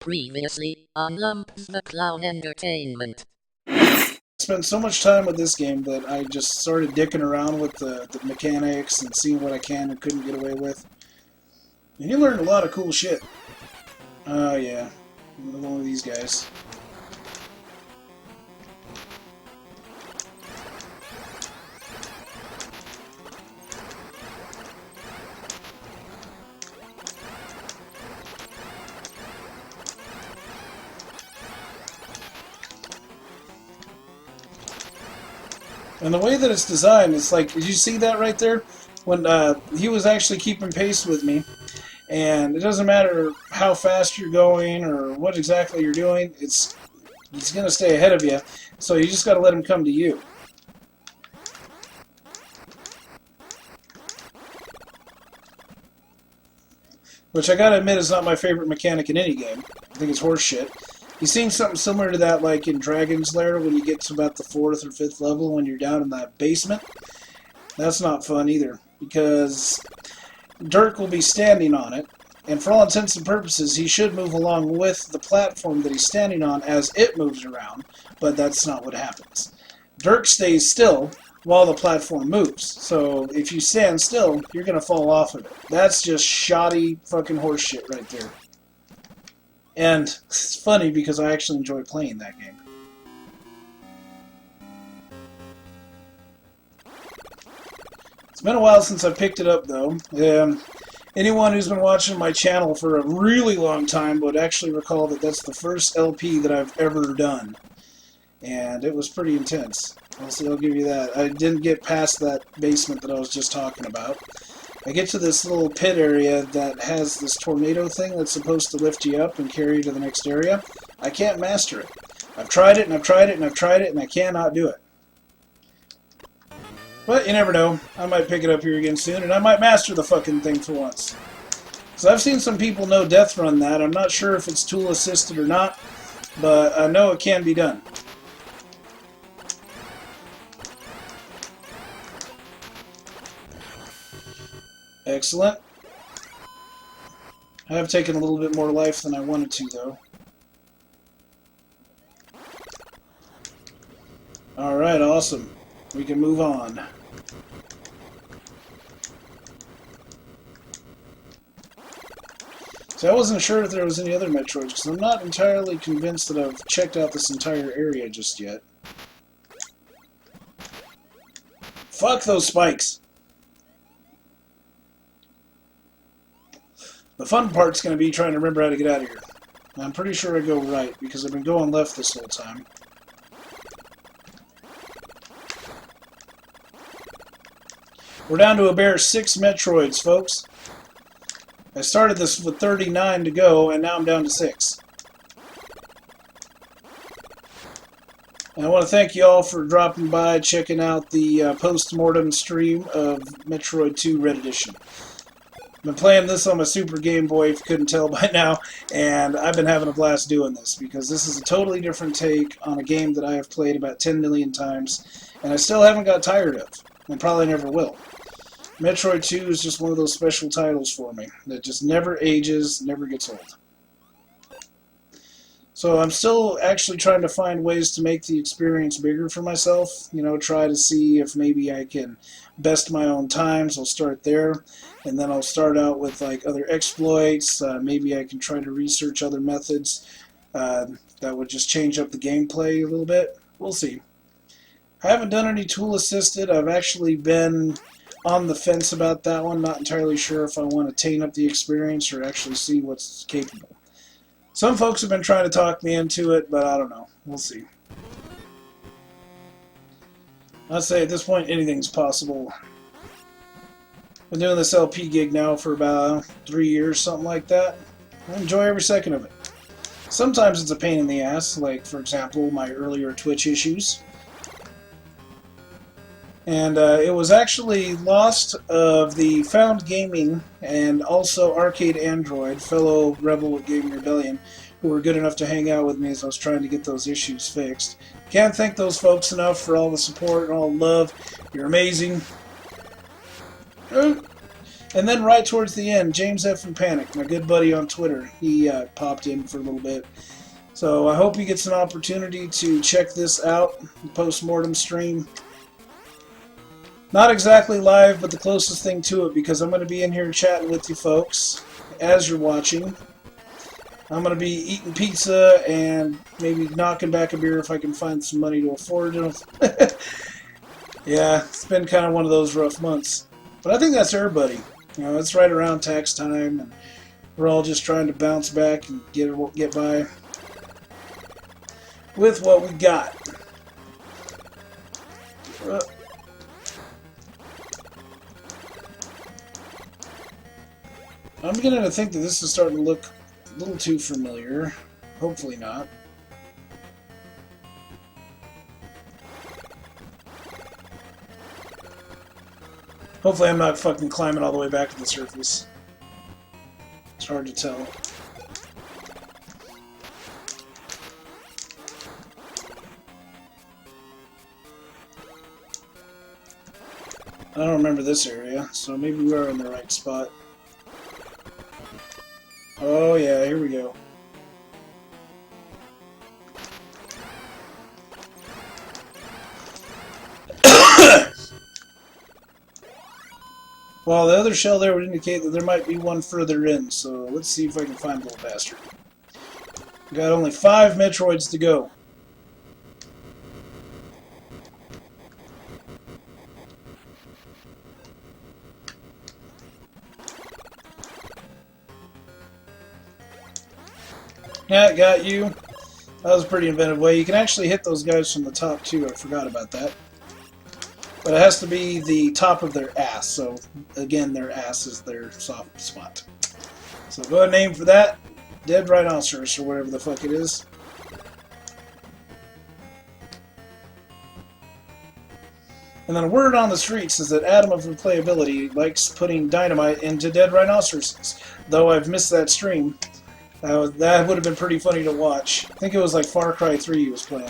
Previously on Lumpz the Clown Entertainment. Spent so much time with this game that I just started dicking around with the mechanics and seeing what I can and couldn't get away with. And you learned a lot of cool shit. Oh yeah, one of these guys. And the way that it's designed, it's like, did you see that right there? When he was actually keeping pace with me, and it doesn't matter how fast you're going or what exactly you're doing, he's going to stay ahead of you, so you just got to let him come to you. Which I gotta admit is not my favorite mechanic in any game. I think it's horseshit. You seen something similar to that like in Dragon's Lair when you get to about the 4th or 5th level when you're down in that basement? That's not fun either, because Dirk will be standing on it, and for all intents and purposes he should move along with the platform that he's standing on as it moves around, but that's not what happens. Dirk stays still while the platform moves, so if you stand still, you're going to fall off of it. That's just shoddy fucking horseshit right there. And it's funny because I actually enjoy playing that game. It's been a while since I picked it up, though. Anyone who's been watching my channel for a really long time would actually recall that that's the first LP that I've ever done. And it was pretty intense. I'll give you that. I didn't get past that basement that I was just talking about. I get to this little pit area that has this tornado thing that's supposed to lift you up and carry you to the next area. I can't master it. I've tried it and I've tried it and I've tried it and I cannot do it. But you never know. I might pick it up here again soon and I might master the fucking thing for once. So I've seen some people no death run that. I'm not sure if it's tool assisted or not, but I know it can be done. Excellent. I have taken a little bit more life than I wanted to, though. Alright, awesome. We can move on. So I wasn't sure if there was any other Metroids, because I'm not entirely convinced that I've checked out this entire area just yet. Fuck those spikes! The fun part's going to be trying to remember how to get out of here. I'm pretty sure I go right, because I've been going left this whole time. We're down to a bare 6 Metroids, folks. I started this with 39 to go, and now I'm down to 6. And I want to thank you all for dropping by, checking out the post-mortem stream of Metroid 2 Red Edition. I've been playing this on my Super Game Boy, if you couldn't tell by now, and I've been having a blast doing this, because this is a totally different take on a game that I have played about 10 million times, and I still haven't got tired of, and probably never will. Metroid 2 is just one of those special titles for me, that just never ages, never gets old. So I'm still actually trying to find ways to make the experience bigger for myself, you know, try to see if maybe I can best my own times. I'll start there, and then I'll start out with like other exploits. Maybe I can try to research other methods that would just change up the gameplay a little bit. We'll see. I haven't done any tool assisted. I've actually been on the fence about that one, not entirely sure if I want to taint up the experience or actually see what's capable. Some folks have been trying to talk me into it, but I don't know. We'll see. I'd say at this point anything's possible. Been doing this LP gig now for about 3 years, something like that. I enjoy every second of it. Sometimes it's a pain in the ass, like for example my earlier Twitch issues. And it was actually lost of the Found Gaming and also Arcade Android, fellow rebel with Gaming Rebellion, who were good enough to hang out with me as I was trying to get those issues fixed. Can't thank those folks enough for all the support and all the love. You're amazing. And then right towards the end, James F. and Panic, my good buddy on Twitter, he popped in for a little bit. So I hope he gets an opportunity to check this out, the post-mortem stream. Not exactly live, but the closest thing to it, because I'm going to be in here chatting with you folks as you're watching. I'm going to be eating pizza and maybe knocking back a beer if I can find some money to afford it. Yeah, it's been kind of one of those rough months. But I think that's everybody. You know, it's right around tax time, and we're all just trying to bounce back and get by with what we got. I'm beginning to think that this is starting to look a little too familiar. Hopefully not. Hopefully I'm not fucking climbing all the way back to the surface. It's hard to tell. I don't remember this area, so maybe we are in the right spot. Oh yeah, here we go. Well, the other shell there would indicate that there might be one further in, so let's see if I can find the little bastard. We got only 5 Metroids to go. Yeah, got you. That was a pretty inventive way. You can actually hit those guys from the top too, I forgot about that. But it has to be the top of their ass, so again, their ass is their soft spot. So go ahead and aim for that. Dead Rhinoceros, or whatever the fuck it is. And then a word on the streets is that Adam of Replayability likes putting dynamite into dead rhinoceroses. Though I've missed that stream. That would have been pretty funny to watch. I think it was like Far Cry 3 he was playing.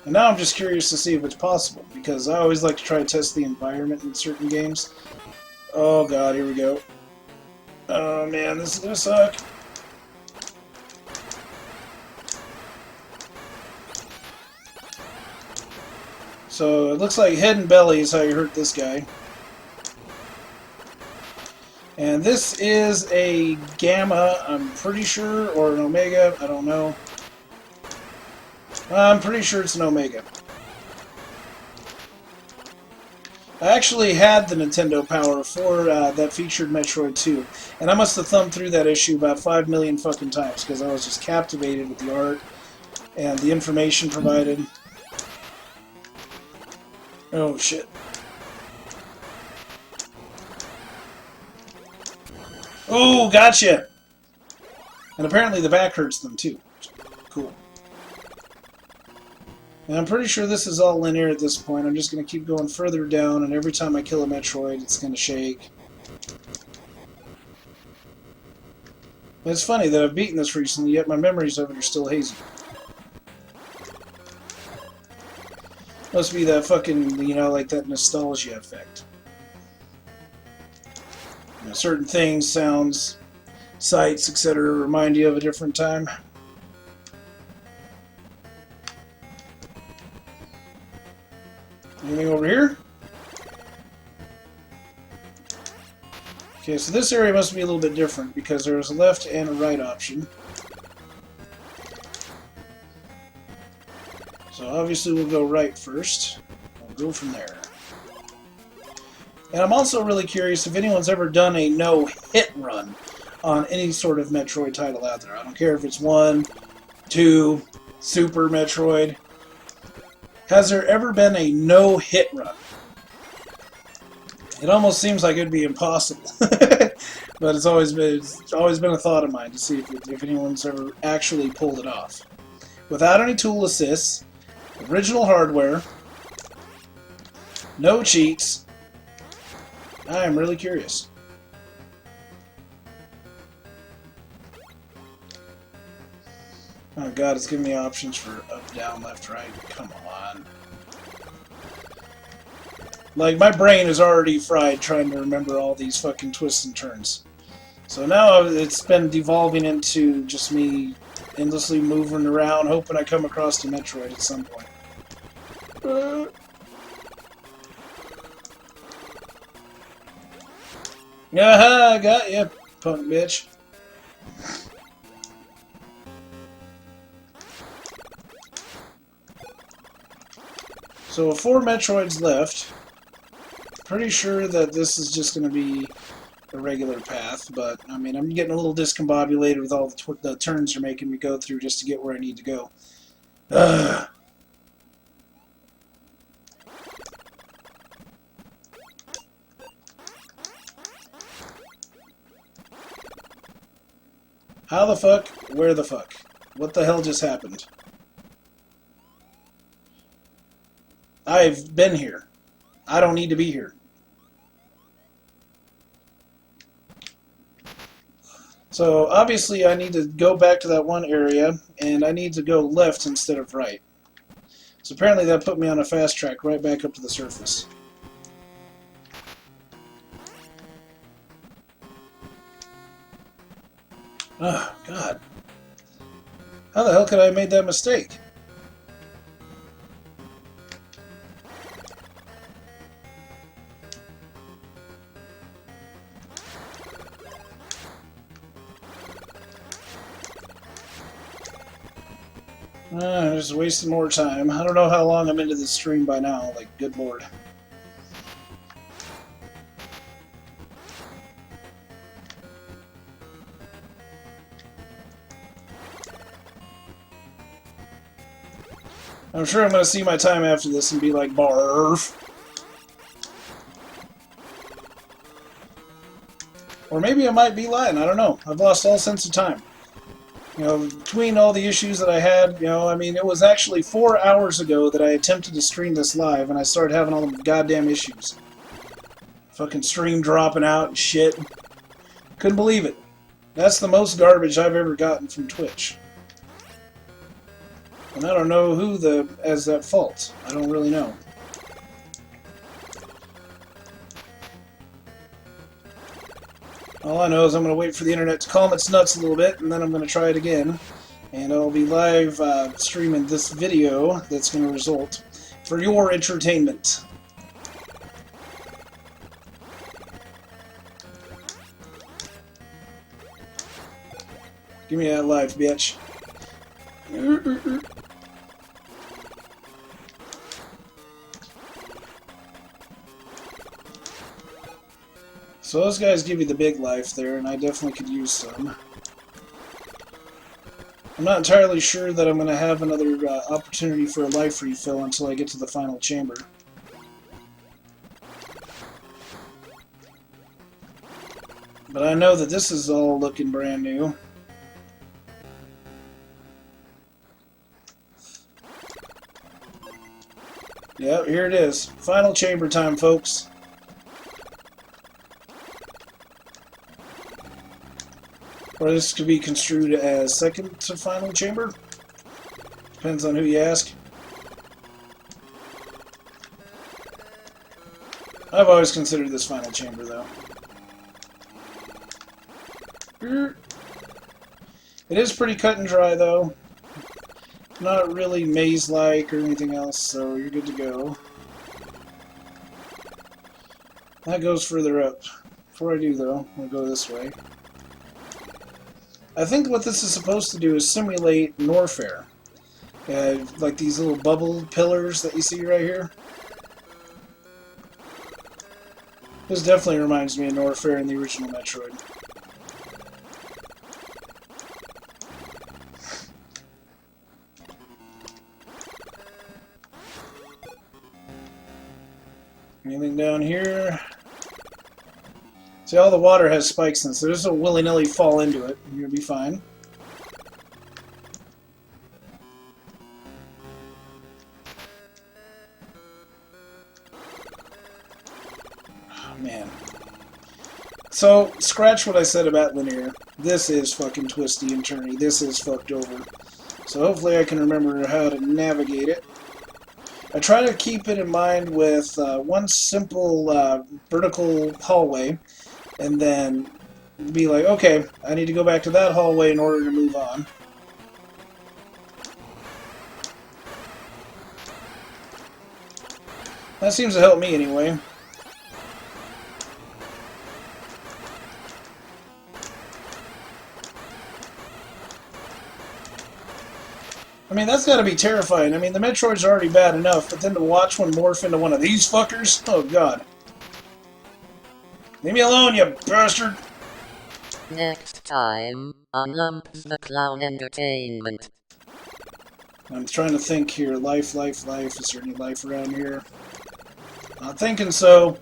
And now I'm just curious to see if it's possible, because I always like to try to test the environment in certain games. Oh god, here we go. Oh man, this is gonna suck. So it looks like head and belly is how you hurt this guy. And this is a Gamma, I'm pretty sure, or an Omega, I don't know. I'm pretty sure it's an Omega. I actually had the Nintendo Power for that featured Metroid 2, and I must have thumbed through that issue about 5 million fucking times, because I was just captivated with the art and the information provided. Oh shit. Oh, gotcha! And apparently the back hurts them too. Cool. And I'm pretty sure this is all linear at this point. I'm just going to keep going further down, and every time I kill a Metroid, it's going to shake. But it's funny that I've beaten this recently, yet my memories of it are still hazy. Must be that fucking, you know, like that nostalgia effect. You know, certain things, sounds, sights, etc. remind you of a different time. Anything over here? Okay, so this area must be a little bit different because there's a left and a right option. So obviously we'll go right first. We'll go from there. And I'm also really curious if anyone's ever done a no-hit run on any sort of Metroid title out there. I don't care if it's 1, 2, Super Metroid. Has there ever been a no-hit run? It almost seems like it'd be impossible, but it's always been a thought of mine to see if anyone's ever actually pulled it off, without any tool assists, original hardware, no cheats. I am really curious. Oh god, it's giving me options for up, down, left, right. Come on. Like, my brain is already fried trying to remember all these fucking twists and turns. So now it's been devolving into just me endlessly moving around, hoping I come across the Metroid at some point. Aha, got ya, punk bitch. So with 4 Metroids left, pretty sure that this is just going to be a regular path, but I mean, I'm getting a little discombobulated with all the turns you're making me go through just to get where I need to go. Ugh. How the fuck? Where the fuck? What the hell just happened? I've been here. I don't need to be here. So obviously I need to go back to that one area, and I need to go left instead of right. So apparently that put me on a fast track right back up to the surface. Oh, God. How the hell could I have made that mistake? Just wasting more time. I don't know how long I'm into this stream by now. Like, good lord. I'm sure I'm going to see my time after this and be like, barf. Or maybe I might be lying. I don't know. I've lost all sense of time. You know, between all the issues that I had, you know, I mean, it was actually 4 hours ago that I attempted to stream this live, and I started having all the goddamn issues. Fucking stream dropping out and shit. Couldn't believe it. That's the most garbage I've ever gotten from Twitch. And I don't know who has that fault. I don't really know. All I know is I'm going to wait for the internet to calm its nuts a little bit, and then I'm going to try it again. And I'll be live streaming this video that's going to result for your entertainment. Give me that life, bitch. So those guys give you the big life there, and I definitely could use some. I'm not entirely sure that I'm going to have another opportunity for a life refill until I get to the final chamber. But I know that this is all looking brand new. Yep, here it is. Final chamber time, folks. Or this could be construed as second to final chamber. Depends on who you ask. I've always considered this final chamber, though. It is pretty cut and dry, though. Not really maze-like or anything else, so you're good to go. That goes further up. Before I do, though, I'm going to go this way. I think what this is supposed to do is simulate Norfair. Like these little bubble pillars that you see right here. This definitely reminds me of Norfair in the original Metroid. Anything down here? See, all the water has spikes in it, so just don't willy-nilly fall into it. You're gonna be fine. Oh, man. So, scratch what I said about linear. This is fucking twisty and turny. This is fucked over. So hopefully I can remember how to navigate it. I try to keep it in mind with one simple vertical hallway, and then be like, okay, I need to go back to that hallway in order to move on. That seems to help me anyway. I mean, that's gotta be terrifying. I mean, the Metroids are already bad enough, but then to watch one morph into one of these fuckers? Oh, God. Leave me alone, you bastard! Next time, on Lumpz the Clown Entertainment. I'm trying to think here. Life. Is there any life around here? Not thinking so.